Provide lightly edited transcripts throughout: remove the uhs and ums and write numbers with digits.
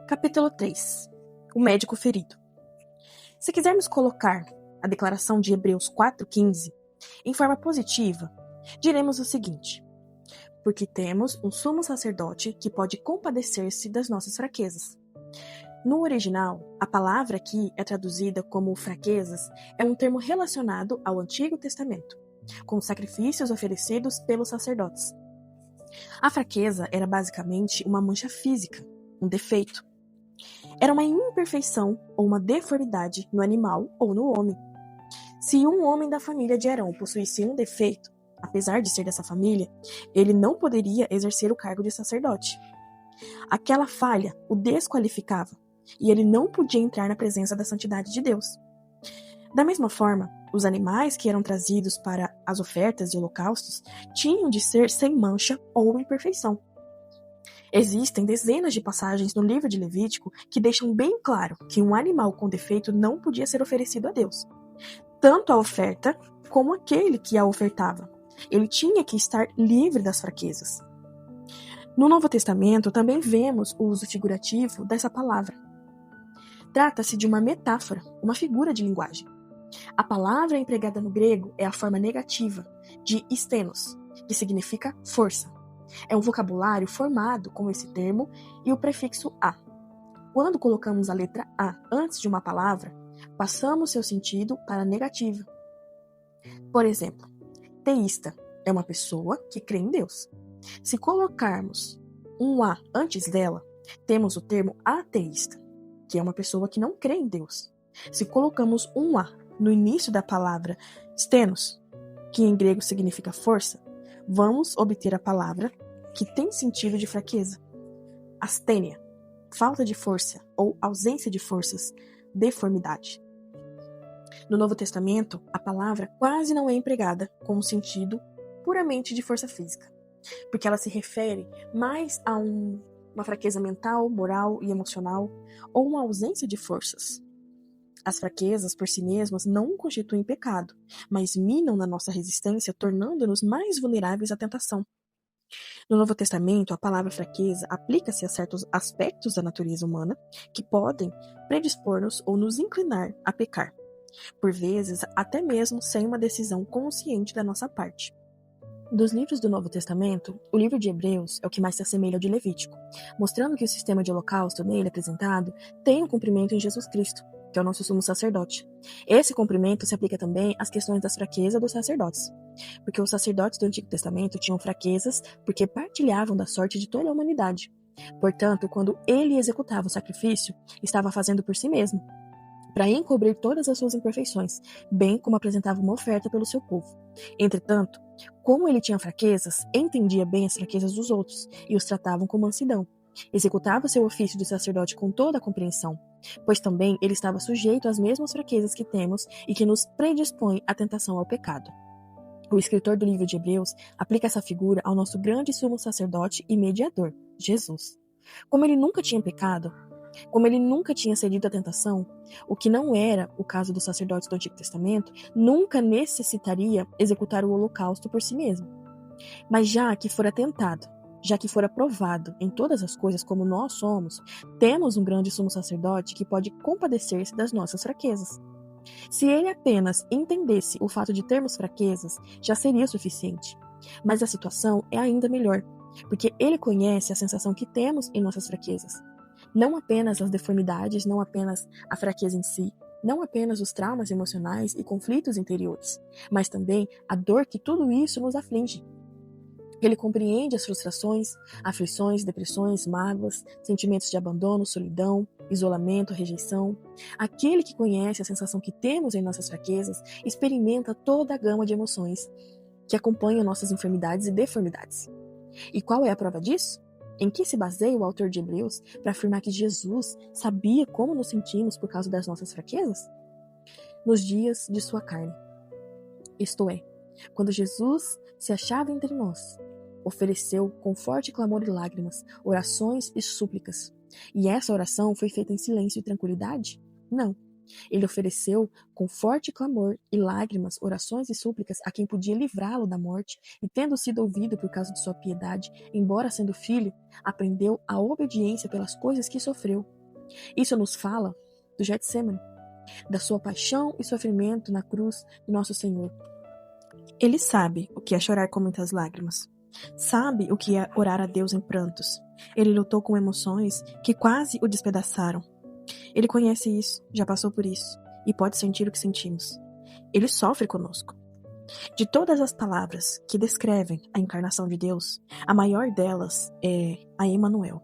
Capítulo 3. O médico ferido. Se quisermos colocar a declaração de Hebreus 4,15 em forma positiva, diremos o seguinte: porque temos um sumo sacerdote que pode compadecer-se das nossas fraquezas. No original, a palavra aqui é traduzida como fraquezas, é um termo relacionado ao Antigo Testamento, com os sacrifícios oferecidos pelos sacerdotes. A fraqueza era basicamente uma mancha física, um defeito. Era uma imperfeição ou uma deformidade no animal ou no homem. Se um homem da família de Arão possuísse um defeito, apesar de ser dessa família, ele não poderia exercer o cargo de sacerdote. Aquela falha o desqualificava, e ele não podia entrar na presença da santidade de Deus. Da mesma forma, os animais que eram trazidos para as ofertas e holocaustos tinham de ser sem mancha ou imperfeição. Existem dezenas de passagens no livro de Levítico que deixam bem claro que um animal com defeito não podia ser oferecido a Deus. Tanto a oferta como aquele que a ofertava. Ele tinha que estar livre das fraquezas. No Novo Testamento também vemos o uso figurativo dessa palavra. Trata-se de uma metáfora, uma figura de linguagem. A palavra empregada no grego é a forma negativa de stenos, que significa força. É um vocabulário formado com esse termo e o prefixo a. Quando colocamos a letra a antes de uma palavra, passamos seu sentido para a negativa. Por exemplo, teísta é uma pessoa que crê em Deus. Se colocarmos um a antes dela, temos o termo ateísta, que é uma pessoa que não crê em Deus. Se colocamos um a no início da palavra stenos, que em grego significa força, vamos obter a palavra que tem sentido de fraqueza. Astênia, falta de força ou ausência de forças, deformidade. No Novo Testamento, a palavra quase não é empregada com um sentido puramente de força física, porque ela se refere mais a uma fraqueza mental, moral e emocional, ou uma ausência de forças. As fraquezas, por si mesmas, não constituem pecado, mas minam na nossa resistência, tornando-nos mais vulneráveis à tentação. No Novo Testamento, a palavra fraqueza aplica-se a certos aspectos da natureza humana que podem predispor-nos ou nos inclinar a pecar, por vezes até mesmo sem uma decisão consciente da nossa parte. Dos livros do Novo Testamento, o livro de Hebreus é o que mais se assemelha ao de Levítico, mostrando que o sistema de holocausto nele apresentado tem um cumprimento em Jesus Cristo, que é o nosso sumo sacerdote. Esse cumprimento se aplica também às questões das fraquezas dos sacerdotes, porque os sacerdotes do Antigo Testamento tinham fraquezas porque partilhavam da sorte de toda a humanidade. Portanto, quando ele executava o sacrifício, estava fazendo por si mesmo, para encobrir todas as suas imperfeições, bem como apresentava uma oferta pelo seu povo. Entretanto, como ele tinha fraquezas, entendia bem as fraquezas dos outros e os tratavam com mansidão. Executava seu ofício de sacerdote com toda a compreensão, pois também ele estava sujeito às mesmas fraquezas que temos e que nos predispõem à tentação ao pecado. O escritor do livro de Hebreus aplica essa figura ao nosso grande sumo sacerdote e mediador, Jesus. Como ele nunca tinha pecado, como ele nunca tinha cedido à tentação, o que não era o caso dos sacerdotes do Antigo Testamento, nunca necessitaria executar o holocausto por si mesmo. Mas já que fora tentado, já que fora provado em todas as coisas como nós somos, temos um grande sumo sacerdote que pode compadecer-se das nossas fraquezas. Se ele apenas entendesse o fato de termos fraquezas, já seria suficiente. Mas a situação é ainda melhor, porque ele conhece a sensação que temos em nossas fraquezas. Não apenas as deformidades, não apenas a fraqueza em si, não apenas os traumas emocionais e conflitos interiores, mas também a dor que tudo isso nos aflige. Ele compreende as frustrações, aflições, depressões, mágoas, sentimentos de abandono, solidão, isolamento, rejeição. Aquele que conhece a sensação que temos em nossas fraquezas experimenta toda a gama de emoções que acompanham nossas enfermidades e deformidades. E qual é a prova disso? Em que se baseia o autor de Hebreus para afirmar que Jesus sabia como nos sentimos por causa das nossas fraquezas? Nos dias de sua carne. Isto é, quando Jesus se achava entre nós, ofereceu com forte clamor e lágrimas, orações e súplicas. E essa oração foi feita em silêncio e tranquilidade? Não. Ele ofereceu com forte clamor e lágrimas, orações e súplicas a quem podia livrá-lo da morte, e tendo sido ouvido por causa de sua piedade, embora sendo filho, aprendeu a obediência pelas coisas que sofreu. Isso nos fala do Getsemane, da sua paixão e sofrimento na cruz do nosso Senhor. Ele sabe o que é chorar com muitas lágrimas. Sabe o que é orar a Deus em prantos. Ele lutou com emoções que quase o despedaçaram. Ele conhece isso, já passou por isso, e pode sentir o que sentimos. Ele sofre conosco. De todas as palavras que descrevem a encarnação de Deus, a maior delas é a Emanuel,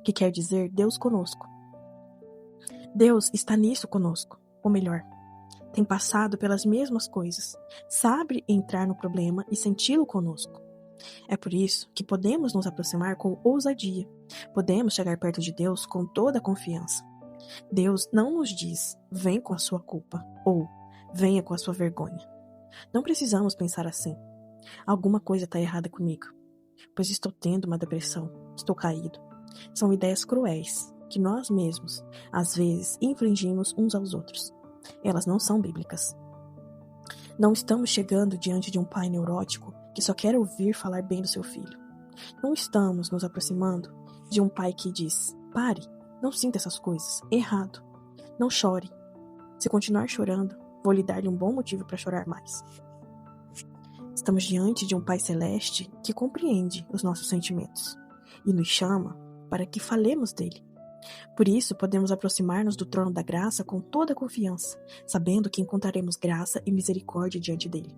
que quer dizer Deus conosco. Deus está nisso conosco, ou melhor, tem passado pelas mesmas coisas, sabe entrar no problema e senti-lo conosco. É por isso que podemos nos aproximar com ousadia, podemos chegar perto de Deus com toda a confiança. Deus não nos diz, vem com a sua culpa, ou venha com a sua vergonha. Não precisamos pensar assim. Alguma coisa está errada comigo, pois estou tendo uma depressão, estou caído. São ideias cruéis que nós mesmos, às vezes, infligimos uns aos outros. Elas não são bíblicas. Não estamos chegando diante de um pai neurótico que só quer ouvir falar bem do seu filho. Não estamos nos aproximando de um pai que diz, pare, não sinta essas coisas, errado. Não chore. Se continuar chorando, vou lhe dar um bom motivo para chorar mais. Estamos diante de um Pai Celeste que compreende os nossos sentimentos e nos chama para que falemos dele. Por isso, podemos aproximar-nos do trono da graça com toda a confiança, sabendo que encontraremos graça e misericórdia diante dele.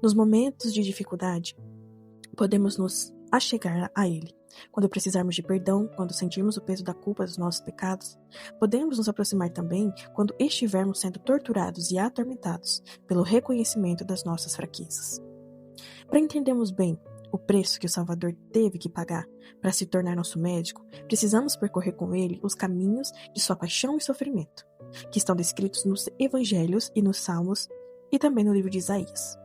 Nos momentos de dificuldade, podemos nos achegar a ele. Quando precisarmos de perdão, quando sentirmos o peso da culpa dos nossos pecados, podemos nos aproximar também quando estivermos sendo torturados e atormentados pelo reconhecimento das nossas fraquezas. Para entendermos bem o preço que o Salvador teve que pagar para se tornar nosso médico, precisamos percorrer com ele os caminhos de sua paixão e sofrimento, que estão descritos nos Evangelhos e nos Salmos e também no livro de Isaías.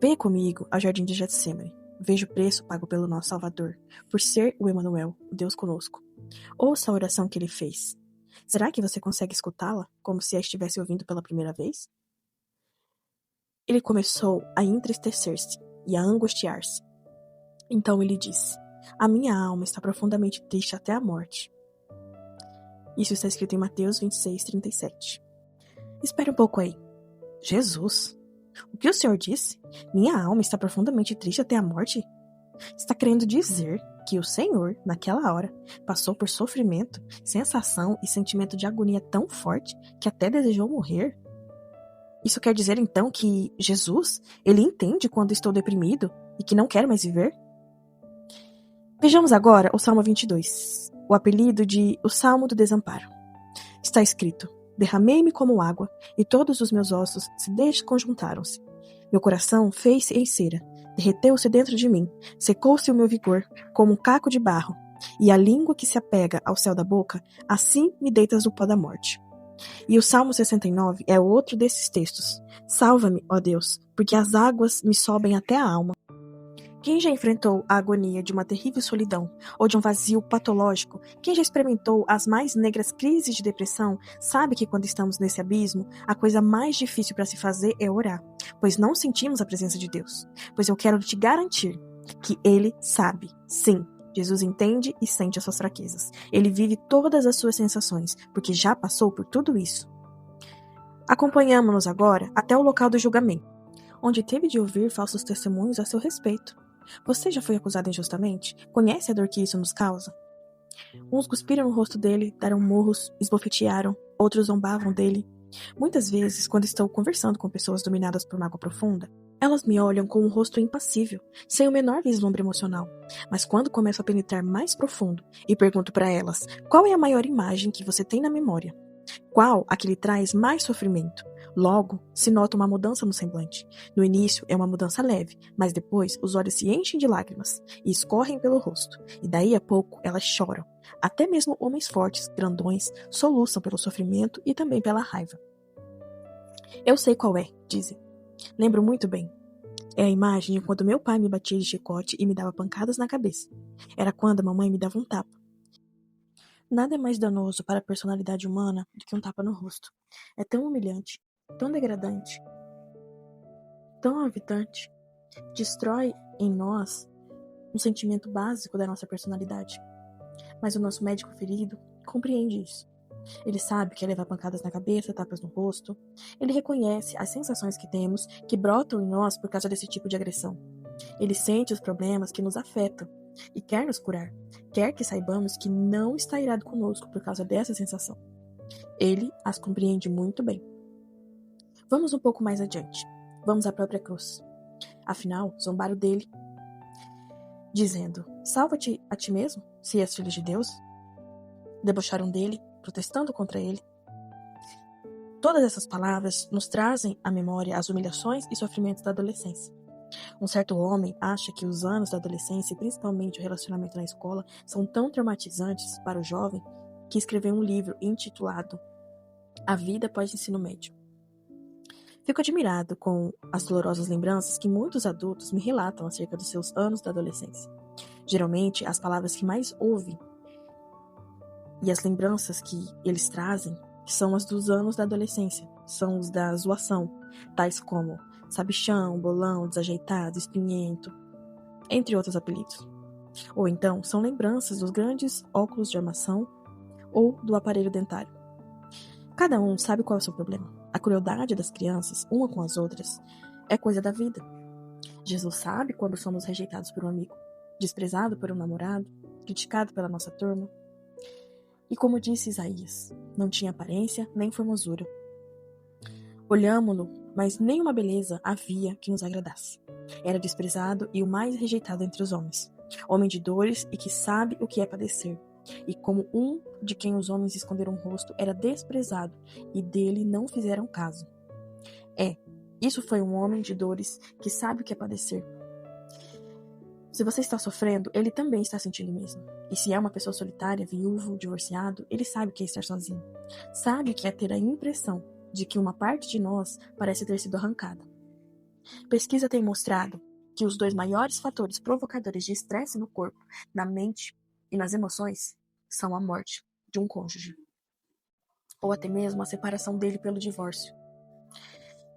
Venha comigo ao Jardim de Getsemane. Veja o preço pago pelo nosso Salvador, por ser o Emanuel, o Deus conosco. Ouça a oração que ele fez. Será que você consegue escutá-la, como se a estivesse ouvindo pela primeira vez? Ele começou a entristecer-se e a angustiar-se. Então ele disse, a minha alma está profundamente triste até a morte. Isso está escrito em Mateus 26, 37. Espere um pouco aí. Jesus? O que o Senhor disse? Minha alma está profundamente triste até a morte? Está querendo dizer que o Senhor, naquela hora, passou por sofrimento, sensação e sentimento de agonia tão forte que até desejou morrer? Isso quer dizer então que Jesus, ele entende quando estou deprimido e que não quero mais viver? Vejamos agora o Salmo 22, o apelido de o Salmo do Desamparo. Está escrito, derramei-me como água, e todos os meus ossos se desconjuntaram-se. Meu coração fez-se em cera, derreteu-se dentro de mim, secou-se o meu vigor, como um caco de barro, e a língua que se apega ao céu da boca, assim me deitas do pó da morte. E o Salmo 69 é outro desses textos. Salva-me, ó Deus, porque as águas me sobem até a alma. Quem já enfrentou a agonia de uma terrível solidão ou de um vazio patológico, quem já experimentou as mais negras crises de depressão, sabe que quando estamos nesse abismo, a coisa mais difícil para se fazer é orar, pois não sentimos a presença de Deus. Pois eu quero te garantir que Ele sabe, sim, Jesus entende e sente as suas fraquezas. Ele vive todas as suas sensações, porque já passou por tudo isso. Acompanhamos-nos agora até o local do julgamento, onde teve de ouvir falsos testemunhos a seu respeito. Você já foi acusado injustamente? Conhece a dor que isso nos causa? Uns cuspiram no rosto dele, deram murros, esbofetearam, outros zombavam dele. Muitas vezes, quando estou conversando com pessoas dominadas por mágoa profunda, elas me olham com um rosto impassível, sem o menor vislumbre emocional. Mas quando começo a penetrar mais profundo e pergunto para elas qual é a maior imagem que você tem na memória, qual a que lhe traz mais sofrimento, logo se nota uma mudança no semblante. No início é uma mudança leve, mas depois os olhos se enchem de lágrimas e escorrem pelo rosto, e daí a pouco elas choram. Até mesmo homens fortes, grandões, soluçam pelo sofrimento e também pela raiva. Eu sei qual é, dizem. Lembro muito bem. É a imagem de quando meu pai me batia de chicote e me dava pancadas na cabeça. Era quando a mamãe me dava um tapa. Nada é mais danoso para a personalidade humana do que um tapa no rosto. É tão humilhante, tão degradante, tão aviltante. Destrói em nós um sentimento básico da nossa personalidade. Mas o nosso médico ferido compreende isso. Ele sabe que é levar pancadas na cabeça, tapas no rosto. Ele reconhece as sensações que temos, que brotam em nós por causa desse tipo de agressão. Ele sente os problemas que nos afetam e quer nos curar. Quer que saibamos que não está irado conosco por causa dessa sensação. Ele as compreende muito bem. Vamos um pouco mais adiante. Vamos à própria cruz. Afinal, zombaram dele, dizendo: salva-te a ti mesmo, se és filho de Deus. Debocharam dele, protestando contra ele. Todas essas palavras nos trazem à memória as humilhações e sofrimentos da adolescência. Um certo homem acha que os anos da adolescência, e principalmente o relacionamento na escola, são tão traumatizantes para o jovem que escreveu um livro intitulado A Vida Após o Ensino Médio. Fico admirado com as dolorosas lembranças que muitos adultos me relatam acerca dos seus anos da adolescência. Geralmente, as palavras que mais ouvem e as lembranças que eles trazem são as dos anos da adolescência, são os da zoação, tais como sabichão, bolão, desajeitado, espinhento, entre outros apelidos. Ou então, são lembranças dos grandes óculos de armação ou do aparelho dentário. Cada um sabe qual é o seu problema. A crueldade das crianças, uma com as outras, é coisa da vida. Jesus sabe quando somos rejeitados por um amigo, desprezado por um namorado, criticado pela nossa turma. E como disse Isaías, não tinha aparência nem formosura. Olhámo-lo, mas nenhuma beleza havia que nos agradasse. Era desprezado e o mais rejeitado entre os homens. Homem de dores e que sabe o que é padecer. E como um de quem os homens esconderam o rosto, era desprezado e dele não fizeram caso. Isso foi um homem de dores que sabe o que é padecer. Se você está sofrendo, ele também está sentindo mesmo. E se é uma pessoa solitária, viúvo, divorciado, ele sabe o que é estar sozinho. Sabe o que é ter a impressão de que uma parte de nós parece ter sido arrancada. Pesquisa tem mostrado que os dois maiores fatores provocadores de estresse no corpo, na mente e nas emoções são a morte de um cônjuge, ou até mesmo a separação dele pelo divórcio.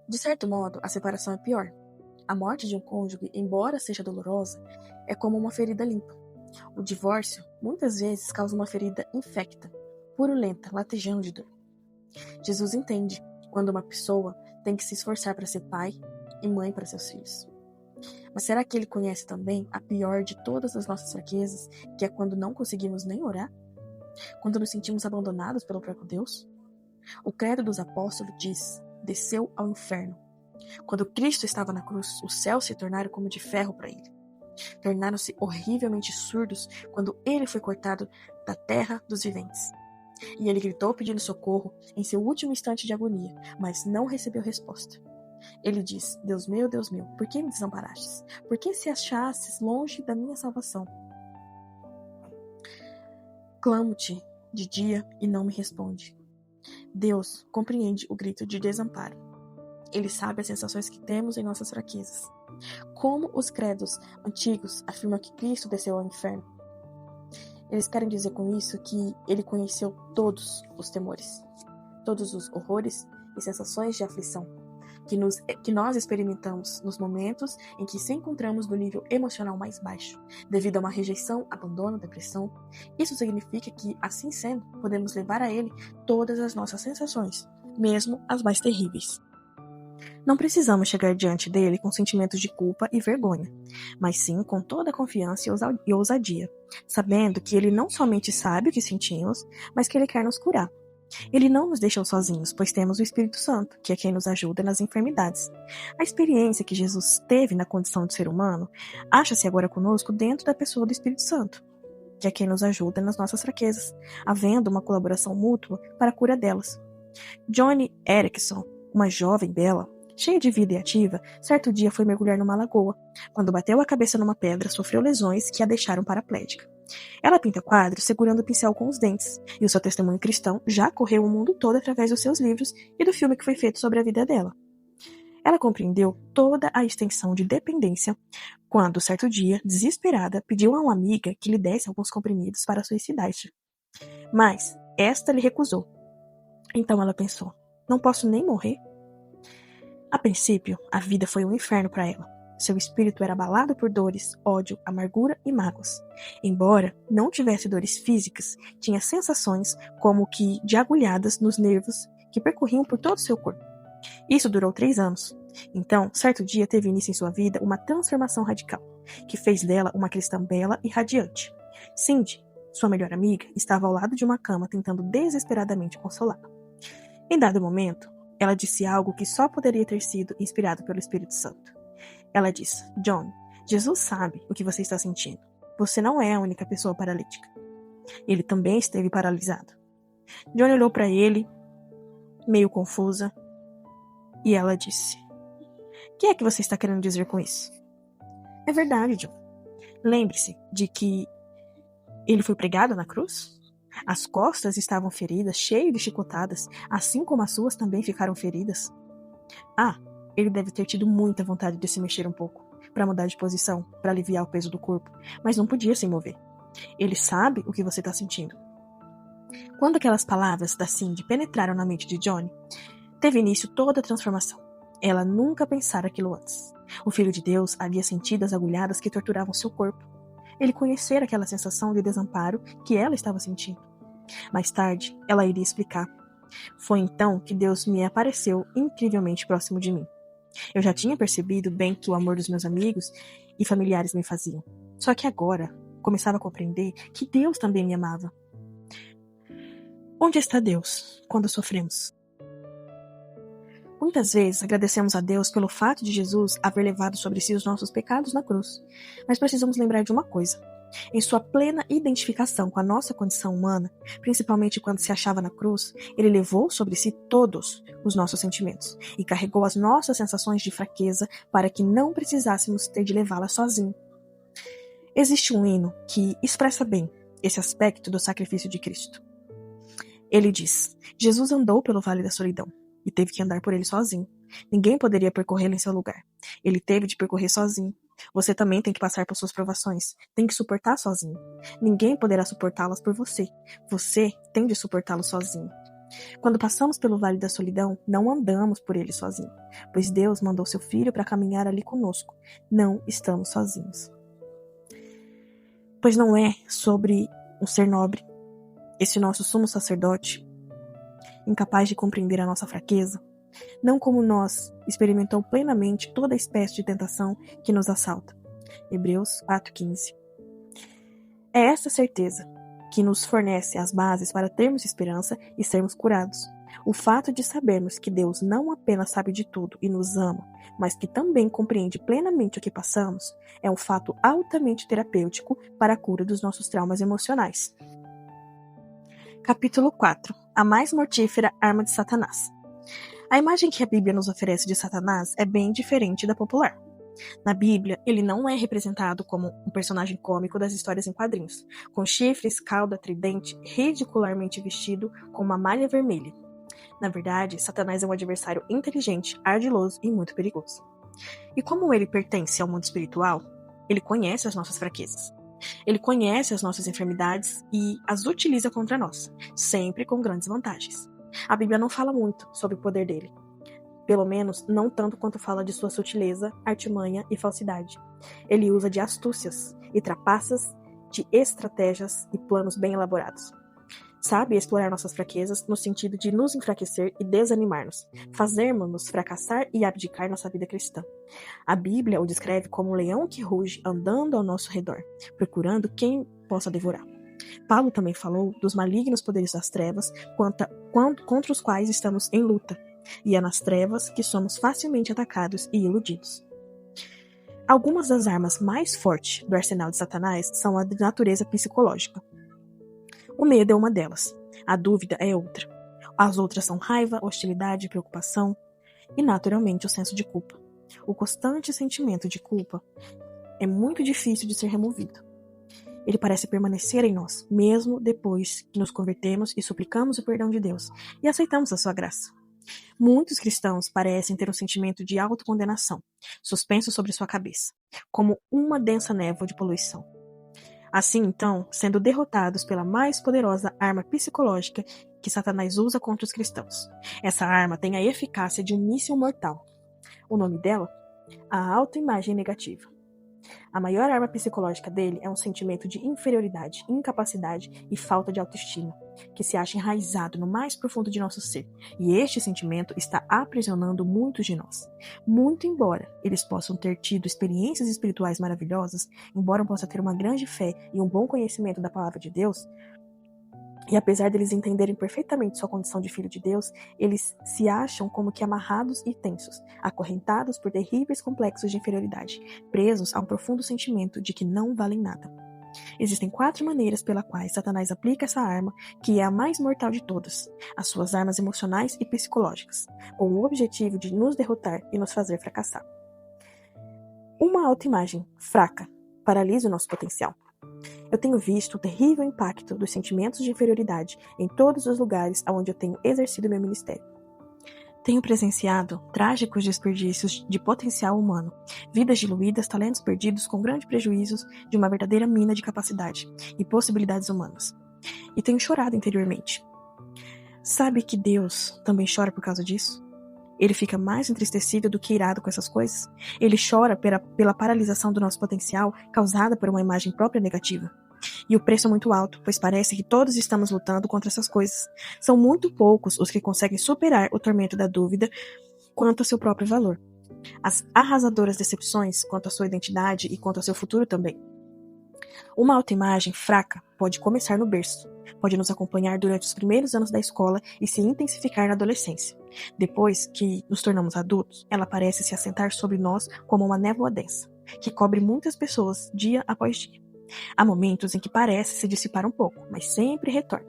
De certo modo, a separação é pior. A morte de um cônjuge, embora seja dolorosa, é como uma ferida limpa. O divórcio, muitas vezes, causa uma ferida infecta, purulenta, latejando de dor. Jesus entende quando uma pessoa tem que se esforçar para ser pai e mãe para seus filhos. Mas será que ele conhece também a pior de todas as nossas fraquezas, que é quando não conseguimos nem orar? Quando nos sentimos abandonados pelo próprio Deus? O credo dos apóstolos diz: desceu ao inferno. Quando Cristo estava na cruz, os céus se tornaram como de ferro para ele. Tornaram-se horrivelmente surdos quando ele foi cortado da terra dos viventes. E ele gritou pedindo socorro em seu último instante de agonia, mas não recebeu resposta. Ele diz: Deus meu, por que me desamparastes? Por que se achasses longe da minha salvação? Clamo-te de dia e não me responde. Deus compreende o grito de desamparo. Ele sabe as sensações que temos em nossas fraquezas. Como os credos antigos afirmam que Cristo desceu ao inferno. Eles querem dizer com isso que ele conheceu todos os temores, todos os horrores e sensações de aflição que nós experimentamos nos momentos em que se encontramos no nível emocional mais baixo, devido a uma rejeição, abandono, depressão. Isso significa que, assim sendo, podemos levar a ele todas as nossas sensações, mesmo as mais terríveis. Não precisamos chegar diante dele com sentimentos de culpa e vergonha, mas sim com toda a confiança e ousadia, sabendo que ele não somente sabe o que sentimos, mas que ele quer nos curar. Ele não nos deixou sozinhos, pois temos o Espírito Santo, que é quem nos ajuda nas enfermidades. A experiência que Jesus teve na condição de ser humano acha-se agora conosco dentro da pessoa do Espírito Santo, que é quem nos ajuda nas nossas fraquezas, havendo uma colaboração mútua para a cura delas. Joni Eareckson, uma jovem bela, cheia de vida e ativa, certo dia foi mergulhar numa lagoa. Quando bateu a cabeça numa pedra, sofreu lesões que a deixaram paraplégica. Ela pinta quadros segurando o pincel com os dentes, e o seu testemunho cristão já correu o mundo todo através dos seus livros e do filme que foi feito sobre a vida dela. Ela compreendeu toda a extensão de dependência quando, certo dia, desesperada, pediu a uma amiga que lhe desse alguns comprimidos para suicidar-se. Mas esta lhe recusou. Então ela pensou: não posso nem morrer? A princípio, a vida foi um inferno para ela. Seu espírito era abalado por dores, ódio, amargura e mágoas. Embora não tivesse dores físicas, tinha sensações como que de agulhadas nos nervos que percorriam por todo o seu corpo. Isso durou 3 anos. Então, certo dia teve início em sua vida uma transformação radical, que fez dela uma cristã bela e radiante. Cindy, sua melhor amiga, estava ao lado de uma cama tentando desesperadamente consolá-la. Em dado momento, ela disse algo que só poderia ter sido inspirado pelo Espírito Santo. Ela disse: John, Jesus sabe o que você está sentindo. Você não é a única pessoa paralítica. Ele também esteve paralisado. John olhou para ele, meio confusa, e ela disse: o que é que você está querendo dizer com isso? É verdade, John. Lembre-se de que ele foi pregado na cruz? As costas estavam feridas, cheias de chicotadas, assim como as suas também ficaram feridas. Ah, ele deve ter tido muita vontade de se mexer um pouco, para mudar de posição, para aliviar o peso do corpo, mas não podia se mover. Ele sabe o que você está sentindo. Quando aquelas palavras da Cindy penetraram na mente de Johnny, teve início toda a transformação. Ela nunca pensara aquilo antes. O Filho de Deus havia sentido as agulhadas que torturavam seu corpo. Ele conhecera aquela sensação de desamparo que ela estava sentindo. Mais tarde, ela iria explicar. Foi então que Deus me apareceu incrivelmente próximo de mim. Eu já tinha percebido bem que o amor dos meus amigos e familiares me faziam. Só que agora, começava a compreender que Deus também me amava. Onde está Deus quando sofremos? Muitas vezes agradecemos a Deus pelo fato de Jesus haver levado sobre si os nossos pecados na cruz. Mas precisamos lembrar de uma coisa. Em sua plena identificação com a nossa condição humana, principalmente quando se achava na cruz, ele levou sobre si todos os nossos sentimentos e carregou as nossas sensações de fraqueza para que não precisássemos ter de levá-las sozinho. Existe um hino que expressa bem esse aspecto do sacrifício de Cristo. Ele diz: Jesus andou pelo vale da solidão e teve que andar por ele sozinho. Ninguém poderia percorrê-lo em seu lugar. Ele teve de percorrer sozinho. Você também tem que passar por suas provações. Tem que suportar sozinho. Ninguém poderá suportá-las por você. Você tem de suportá-lo sozinho. Quando passamos pelo vale da solidão, não andamos por ele sozinho, pois Deus mandou seu Filho para caminhar ali conosco. Não estamos sozinhos. Pois não é sobre um ser nobre, esse nosso sumo sacerdote, incapaz de compreender a nossa fraqueza, não como nós, experimentou plenamente toda espécie de tentação que nos assalta. Hebreus 4,15. É essa certeza que nos fornece as bases para termos esperança e sermos curados. O fato de sabermos que Deus não apenas sabe de tudo e nos ama, mas que também compreende plenamente o que passamos, é um fato altamente terapêutico para a cura dos nossos traumas emocionais. Capítulo 4. A mais mortífera arma de Satanás. A imagem que a Bíblia nos oferece de Satanás é bem diferente da popular. Na Bíblia, ele não é representado como um personagem cômico das histórias em quadrinhos, com chifres, cauda, tridente, ridicularmente vestido com uma malha vermelha. Na verdade, Satanás é um adversário inteligente, ardiloso e muito perigoso. E como ele pertence ao mundo espiritual, ele conhece as nossas fraquezas. Ele conhece as nossas enfermidades e as utiliza contra nós, sempre com grandes vantagens. A Bíblia não fala muito sobre o poder dele. Pelo menos, não tanto quanto fala de sua sutileza, artimanha e falsidade. Ele usa de astúcias e trapaças, de estratégias e planos bem elaborados. Sabe explorar nossas fraquezas no sentido de nos enfraquecer e desanimar-nos, fazermos-nos fracassar e abdicar nossa vida cristã. A Bíblia o descreve como um leão que ruge andando ao nosso redor, procurando quem possa devorar. Paulo também falou dos malignos poderes das trevas contra os quais estamos em luta, e é nas trevas que somos facilmente atacados e iludidos. Algumas das armas mais fortes do arsenal de Satanás são a de natureza psicológica. O medo é uma delas, a dúvida é outra. As outras são raiva, hostilidade, preocupação e, naturalmente, o senso de culpa. O constante sentimento de culpa é muito difícil de ser removido. Ele parece permanecer em nós, mesmo depois que nos convertemos e suplicamos o perdão de Deus e aceitamos a sua graça. Muitos cristãos parecem ter um sentimento de autocondenação, suspenso sobre sua cabeça, como uma densa névoa de poluição. Assim, então, sendo derrotados pela mais poderosa arma psicológica que Satanás usa contra os cristãos. Essa arma tem a eficácia de um míssil mortal. O nome dela? A autoimagem negativa. A maior arma psicológica dele é um sentimento de inferioridade, incapacidade e falta de autoestima, que se acha enraizado no mais profundo de nosso ser. E este sentimento está aprisionando muitos de nós. Muito embora eles possam ter tido experiências espirituais maravilhosas, embora possam ter uma grande fé e um bom conhecimento da palavra de Deus, e apesar deles entenderem perfeitamente sua condição de filho de Deus, eles se acham como que amarrados e tensos, acorrentados por terríveis complexos de inferioridade, presos a um profundo sentimento de que não valem nada. Existem 4 maneiras pela quais Satanás aplica essa arma, que é a mais mortal de todas, as suas armas emocionais e psicológicas, com o objetivo de nos derrotar e nos fazer fracassar. Uma autoimagem fraca paralisa o nosso potencial. Eu tenho visto o terrível impacto dos sentimentos de inferioridade em todos os lugares onde eu tenho exercido meu ministério. Tenho presenciado trágicos desperdícios de potencial humano, vidas diluídas, talentos perdidos com grandes prejuízos de uma verdadeira mina de capacidade e possibilidades humanas. E tenho chorado interiormente. Sabe que Deus também chora por causa disso? Ele fica mais entristecido do que irado com essas coisas. Ele chora pela paralisação do nosso potencial causada por uma imagem própria negativa. E o preço é muito alto, pois parece que todos estamos lutando contra essas coisas. São muito poucos os que conseguem superar o tormento da dúvida quanto ao seu próprio valor. As arrasadoras decepções quanto à sua identidade e quanto ao seu futuro também. Uma autoimagem fraca pode começar no berço, pode nos acompanhar durante os primeiros anos da escola e se intensificar na adolescência. Depois que nos tornamos adultos, ela parece se assentar sobre nós como uma névoa densa, que cobre muitas pessoas dia após dia. Há momentos em que parece se dissipar um pouco, mas sempre retorna,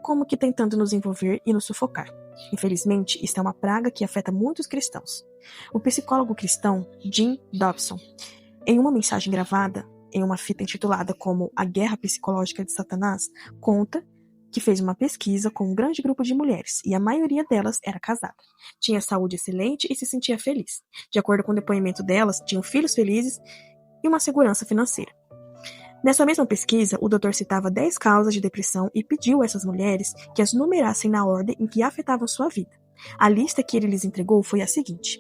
como que tentando nos envolver e nos sufocar. Infelizmente, isso é uma praga que afeta muitos cristãos. O psicólogo cristão Jim Dobson, em uma mensagem gravada em uma fita intitulada como A Guerra Psicológica de Satanás, conta que fez uma pesquisa com um grande grupo de mulheres, e a maioria delas era casada. Tinha saúde excelente e se sentia feliz. De acordo com o depoimento delas, tinham filhos felizes e uma segurança financeira. Nessa mesma pesquisa, o doutor citava 10 causas de depressão e pediu a essas mulheres que as numerassem na ordem em que afetavam sua vida. A lista que ele lhes entregou foi a seguinte: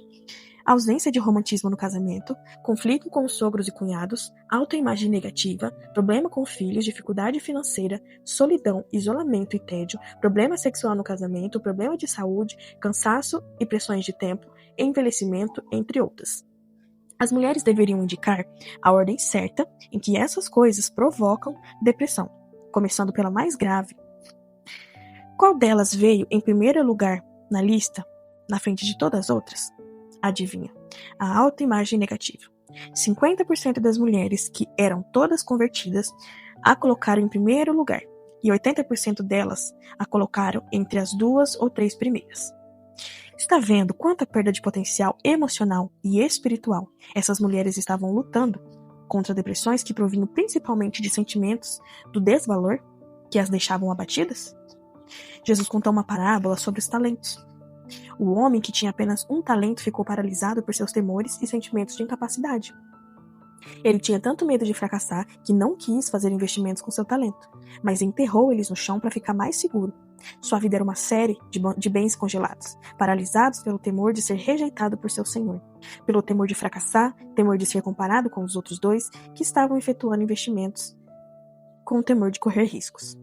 ausência de romantismo no casamento, conflito com os sogros e cunhados, autoimagem negativa, problema com filhos, dificuldade financeira, solidão, isolamento e tédio, problema sexual no casamento, problema de saúde, cansaço e pressões de tempo, envelhecimento, entre outras. As mulheres deveriam indicar a ordem certa em que essas coisas provocam depressão, começando pela mais grave. Qual delas veio em primeiro lugar na lista, na frente de todas as outras? Adivinha? A autoimagem negativa. 50% das mulheres que eram todas convertidas a colocaram em primeiro lugar, e 80% delas a colocaram entre as 2 ou 3 primeiras. Está vendo quanta perda de potencial emocional e espiritual essas mulheres estavam lutando contra depressões que provinham principalmente de sentimentos do desvalor que as deixavam abatidas? Jesus contou uma parábola sobre os talentos. O homem que tinha apenas um talento ficou paralisado por seus temores e sentimentos de incapacidade. Ele tinha tanto medo de fracassar que não quis fazer investimentos com seu talento, mas enterrou eles no chão para ficar mais seguro. Sua vida era uma série de bens congelados, paralisados pelo temor de ser rejeitado por seu senhor, pelo temor de fracassar, temor de ser comparado com os outros 2 que estavam efetuando investimentos, com o temor de correr riscos.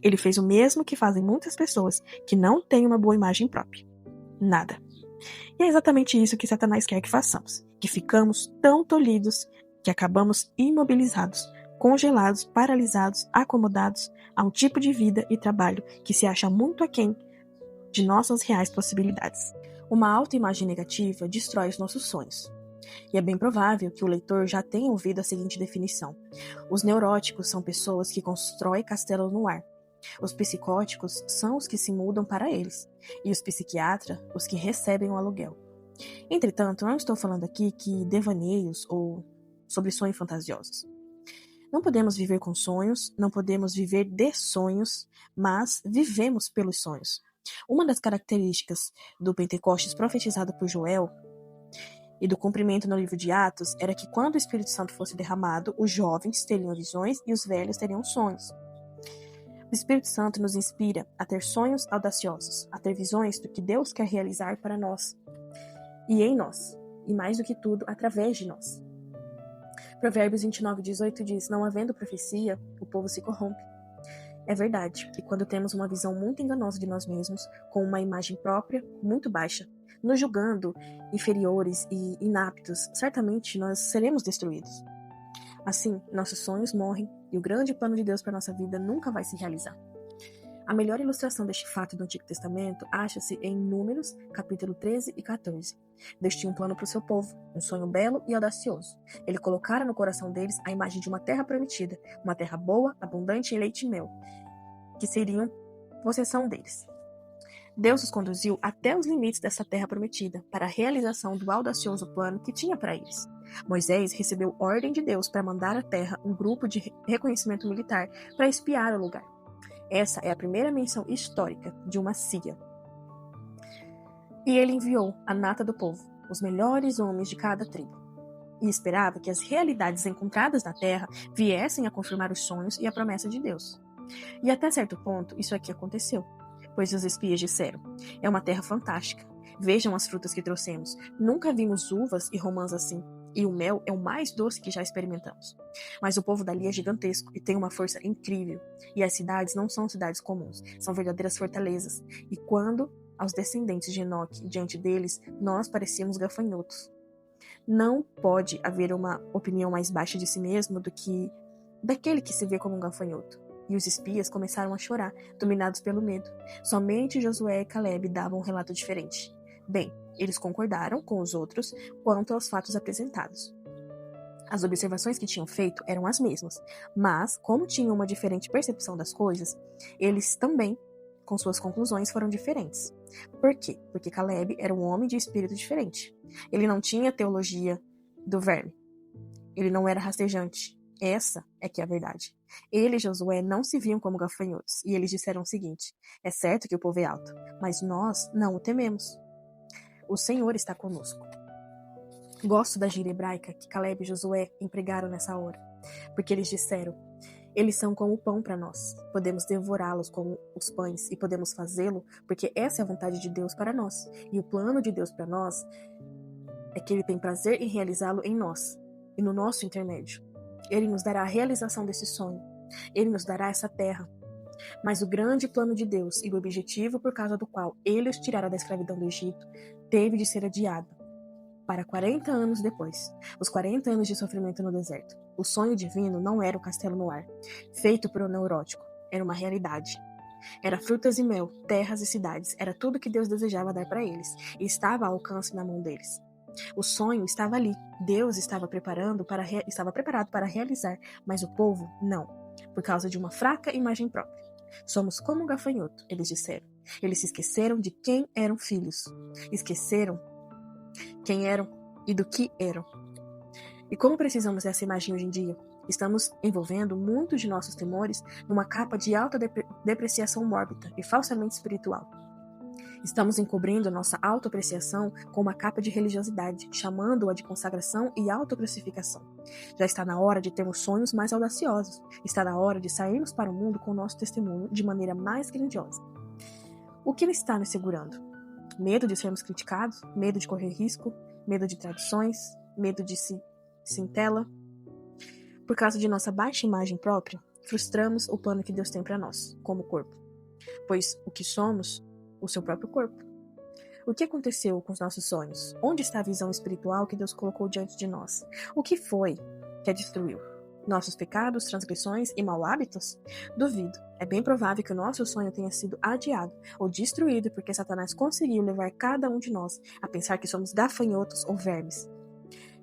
Ele fez o mesmo que fazem muitas pessoas que não têm uma boa imagem própria. Nada. E é exatamente isso que Satanás quer que façamos, que ficamos tão tolhidos que acabamos imobilizados, congelados, paralisados, acomodados a um tipo de vida e trabalho que se acha muito aquém de nossas reais possibilidades. Uma autoimagem negativa destrói os nossos sonhos. E é bem provável que o leitor já tenha ouvido a seguinte definição: os neuróticos são pessoas que constroem castelos no ar. Os psicóticos são os que se mudam para eles, e os psiquiatras, os que recebem o aluguel. Entretanto, não estou falando aqui que devaneios ou sobre sonhos fantasiosos. Não podemos viver com sonhos, não podemos viver de sonhos, mas vivemos pelos sonhos. Uma das características do Pentecostes profetizado por Joel e do cumprimento no livro de Atos era que quando o Espírito Santo fosse derramado, os jovens teriam visões e os velhos teriam sonhos. O Espírito Santo nos inspira a ter sonhos audaciosos, a ter visões do que Deus quer realizar para nós e em nós, e mais do que tudo, através de nós. Provérbios 29:18 diz: não havendo profecia, o povo se corrompe. É verdade, e quando temos uma visão muito enganosa de nós mesmos, com uma imagem própria muito baixa, nos julgando inferiores e inaptos, certamente nós seremos destruídos. Assim, nossos sonhos morrem e o grande plano de Deus para nossa vida nunca vai se realizar. A melhor ilustração deste fato do Antigo Testamento acha-se em Números, capítulo 13 e 14. Deus tinha um plano para o seu povo, um sonho belo e audacioso. Ele colocara no coração deles a imagem de uma terra prometida, uma terra boa, abundante em leite e mel, que seriam possessão deles. Deus os conduziu até os limites dessa terra prometida, para a realização do audacioso plano que tinha para eles. Moisés recebeu ordem de Deus para mandar à terra um grupo de reconhecimento militar para espiar o lugar. Essa é a primeira menção histórica de uma CIA. E ele enviou a nata do povo, os melhores homens de cada tribo, e esperava que as realidades encontradas na terra viessem a confirmar os sonhos e a promessa de Deus. E até certo ponto, isso aqui aconteceu, pois os espias disseram: é uma terra fantástica, vejam as frutas que trouxemos, nunca vimos uvas e romãs assim, e o mel é o mais doce que já experimentamos. Mas o povo dali é gigantesco e tem uma força incrível, e as cidades não são cidades comuns, são verdadeiras fortalezas, e quando aos descendentes de Enoque diante deles, nós parecíamos gafanhotos. Não pode haver uma opinião mais baixa de si mesmo do que daquele que se vê como um gafanhoto. E os espias começaram a chorar, dominados pelo medo. Somente Josué e Caleb davam um relato diferente. Bem, eles concordaram com os outros quanto aos fatos apresentados. As observações que tinham feito eram as mesmas, mas, como tinham uma diferente percepção das coisas, eles também, com suas conclusões, foram diferentes. Por quê? Porque Caleb era um homem de espírito diferente. Ele não tinha teologia do verme. Ele não era rastejante. Essa é que é a verdade. Ele e Josué não se viam como gafanhotos, e eles disseram o seguinte: é certo que o povo é alto, mas nós não o tememos. O Senhor está conosco. Gosto da gíria hebraica que Caleb e Josué empregaram nessa hora, porque eles disseram: eles são como o pão para nós, podemos devorá-los como os pães, e podemos fazê-lo porque essa é a vontade de Deus para nós, e o plano de Deus para nós é que ele tem prazer em realizá-lo em nós, e no nosso intermédio. Ele nos dará a realização desse sonho. Ele nos dará essa terra. Mas o grande plano de Deus e o objetivo por causa do qual ele os tirara da escravidão do Egito teve de ser adiado para 40 anos depois, os 40 anos de sofrimento no deserto. O sonho divino não era o castelo no ar, feito por um neurótico. Era uma realidade. Era frutas e mel, terras e cidades. Era tudo que Deus desejava dar para eles e estava ao alcance na mão deles. O sonho estava ali. Deus estava preparado para realizar, mas o povo não, por causa de uma fraca imagem própria. Somos como um gafanhoto, eles disseram. Eles se esqueceram de quem eram filhos. Esqueceram quem eram e do que eram. E como precisamos dessa imagem hoje em dia? Estamos envolvendo muitos de nossos temores numa capa de alta depreciação mórbida e falsamente espiritual. Estamos encobrindo nossa autoapreciação com uma capa de religiosidade, chamando-a de consagração e autocrucificação. Já está na hora de termos sonhos mais audaciosos. Está na hora de sairmos para o mundo com o nosso testemunho de maneira mais grandiosa. O que está nos segurando? Medo de sermos criticados? Medo de correr risco? Medo de tradições? Medo de sintela? Por causa de nossa baixa imagem própria, frustramos o plano que Deus tem para nós, como corpo. Pois o que somos, o seu próprio corpo. O que aconteceu com os nossos sonhos? Onde está a visão espiritual que Deus colocou diante de nós? O que foi que a destruiu? Nossos pecados, transgressões e mau hábitos? Duvido. É bem provável que o nosso sonho tenha sido adiado ou destruído porque Satanás conseguiu levar cada um de nós a pensar que somos gafanhotos ou vermes.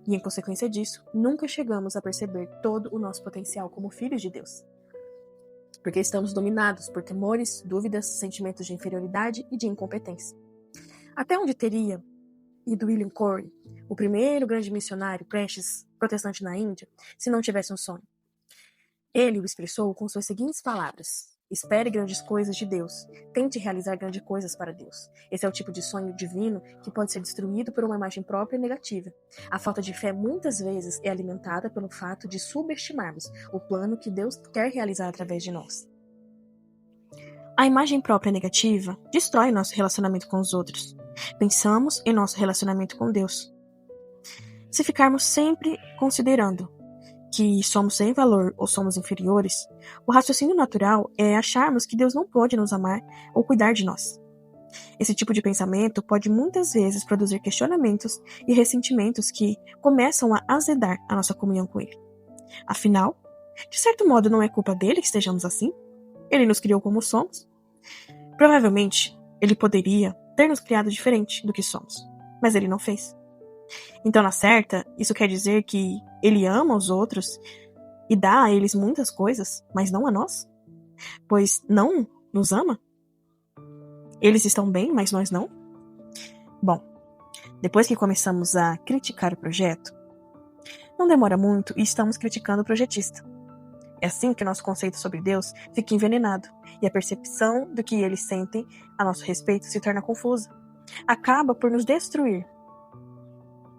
E em consequência disso, nunca chegamos a perceber todo o nosso potencial como filhos de Deus. Porque estamos dominados por temores, dúvidas, sentimentos de inferioridade e de incompetência. Até onde teria ido William Corey, o primeiro grande missionário protestante na Índia, se não tivesse um sonho? Ele o expressou com suas seguintes palavras, Espere grandes coisas de Deus. Tente realizar grandes coisas para Deus. Esse é o tipo de sonho divino que pode ser destruído por uma imagem própria negativa. A falta de fé muitas vezes é alimentada pelo fato de subestimarmos o plano que Deus quer realizar através de nós. A imagem própria negativa destrói nosso relacionamento com os outros. Pensamos em nosso relacionamento com Deus. Se ficarmos sempre considerando que somos sem valor ou somos inferiores, o raciocínio natural é acharmos que Deus não pode nos amar ou cuidar de nós. Esse tipo de pensamento pode muitas vezes produzir questionamentos e ressentimentos que começam a azedar a nossa comunhão com Ele. Afinal, de certo modo não é culpa dele que estejamos assim? Ele nos criou como somos. Provavelmente, ele poderia ter nos criado diferente do que somos, mas ele não fez. Então, na certa, isso quer dizer que ele ama os outros e dá a eles muitas coisas, mas não a nós? Pois não nos ama? Eles estão bem, mas nós não? Bom, depois que começamos a criticar o projeto, não demora muito e estamos criticando o projetista. É assim que nosso conceito sobre Deus fica envenenado e a percepção do que eles sentem a nosso respeito se torna confusa. Acaba por nos destruir.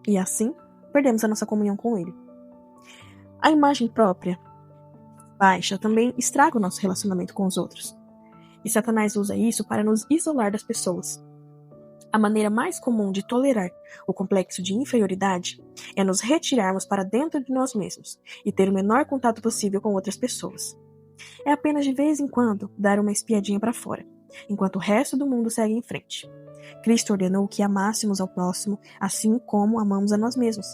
E assim, perdemos a nossa comunhão com Ele. A imagem própria baixa também estraga o nosso relacionamento com os outros. E Satanás usa isso para nos isolar das pessoas. A maneira mais comum de tolerar o complexo de inferioridade é nos retirarmos para dentro de nós mesmos e ter o menor contato possível com outras pessoas. É apenas de vez em quando dar uma espiadinha para fora, enquanto o resto do mundo segue em frente. Cristo ordenou que amássemos ao próximo assim como amamos a nós mesmos.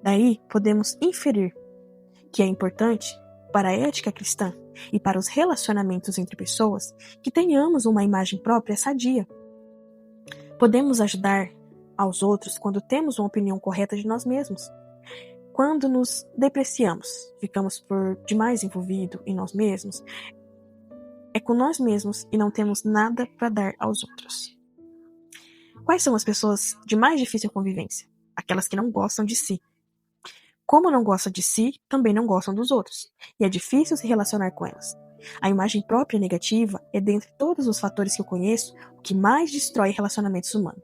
Daí podemos inferir que é importante para a ética cristã e para os relacionamentos entre pessoas que tenhamos uma imagem própria sadia. Podemos ajudar aos outros quando temos uma opinião correta de nós mesmos. Quando nos depreciamos, ficamos por demais envolvidos em nós mesmos, é com nós mesmos e não temos nada para dar aos outros. Quais são as pessoas de mais difícil convivência? Aquelas que não gostam de si. Como não gostam de si, também não gostam dos outros, e é difícil se relacionar com elas. A imagem própria negativa é, dentre todos os fatores que eu conheço, o que mais destrói relacionamentos humanos.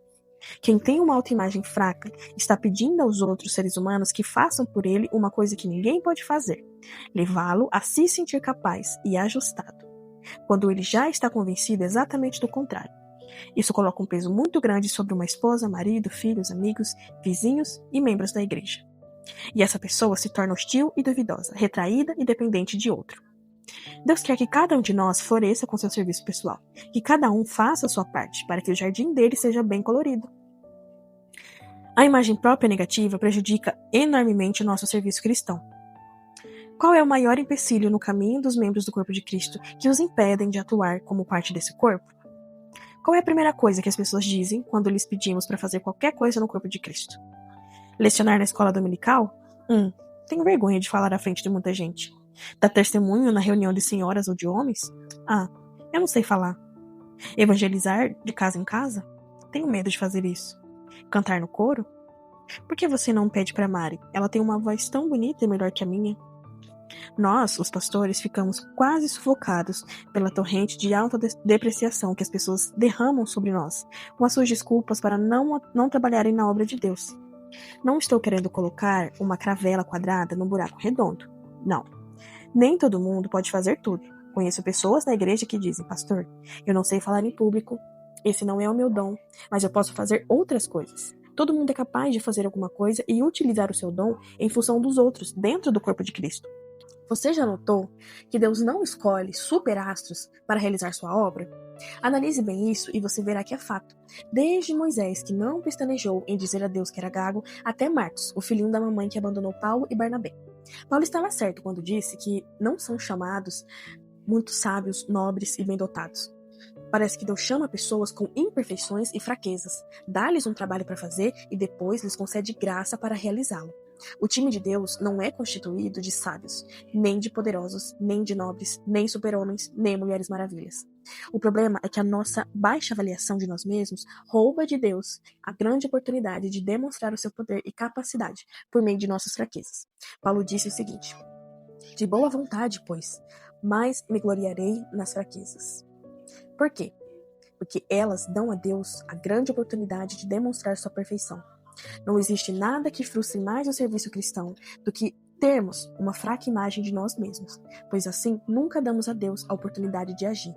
Quem tem uma autoimagem fraca está pedindo aos outros seres humanos que façam por ele uma coisa que ninguém pode fazer, levá-lo a se sentir capaz e ajustado, quando ele já está convencido exatamente do contrário. Isso coloca um peso muito grande sobre uma esposa, marido, filhos, amigos, vizinhos e membros da igreja. E essa pessoa se torna hostil e duvidosa, retraída e dependente de outro. Deus quer que cada um de nós floresça com seu serviço pessoal, que cada um faça a sua parte para que o jardim dele seja bem colorido. A imagem própria negativa prejudica enormemente o nosso serviço cristão. Qual é o maior empecilho no caminho dos membros do corpo de Cristo que os impedem de atuar como parte desse corpo? Qual é a primeira coisa que as pessoas dizem quando lhes pedimos para fazer qualquer coisa no corpo de Cristo? Lecionar na escola dominical? Tenho vergonha de falar à frente de muita gente. Dar testemunho na reunião de senhoras ou de homens? Eu não sei falar. Evangelizar de casa em casa? Tenho medo de fazer isso. Cantar no coro? Por que você não pede para Mari? Ela tem uma voz tão bonita e melhor que a minha. Nós, os pastores, ficamos quase sufocados pela torrente de autodepreciação que as pessoas derramam sobre nós, com as suas desculpas para não trabalharem na obra de Deus. Não estou querendo colocar uma caravela quadrada num buraco redondo. Não. Nem todo mundo pode fazer tudo. Conheço pessoas na igreja que dizem, pastor, eu não sei falar em público, esse não é o meu dom, mas eu posso fazer outras coisas. Todo mundo é capaz de fazer alguma coisa e utilizar o seu dom em função dos outros, dentro do corpo de Cristo. Você já notou que Deus não escolhe superastros para realizar sua obra? Analise bem isso e você verá que é fato. Desde Moisés, que não pestanejou em dizer a Deus que era gago, até Marcos, o filhinho da mamãe que abandonou Paulo e Barnabé. Paulo estava certo quando disse que não são chamados muitos sábios, nobres e bem-dotados. Parece que Deus chama pessoas com imperfeições e fraquezas, dá-lhes um trabalho para fazer e depois lhes concede graça para realizá-lo. O time de Deus não é constituído de sábios, nem de poderosos, nem de nobres, nem super-homens, nem mulheres maravilhas. O problema é que a nossa baixa avaliação de nós mesmos rouba de Deus a grande oportunidade de demonstrar o seu poder e capacidade por meio de nossas fraquezas. Paulo disse o seguinte: de boa vontade, pois, mas me gloriarei nas fraquezas. Por quê? Porque elas dão a Deus a grande oportunidade de demonstrar sua perfeição. Não existe nada que frustre mais o serviço cristão do que termos uma fraca imagem de nós mesmos, pois assim nunca damos a Deus a oportunidade de agir.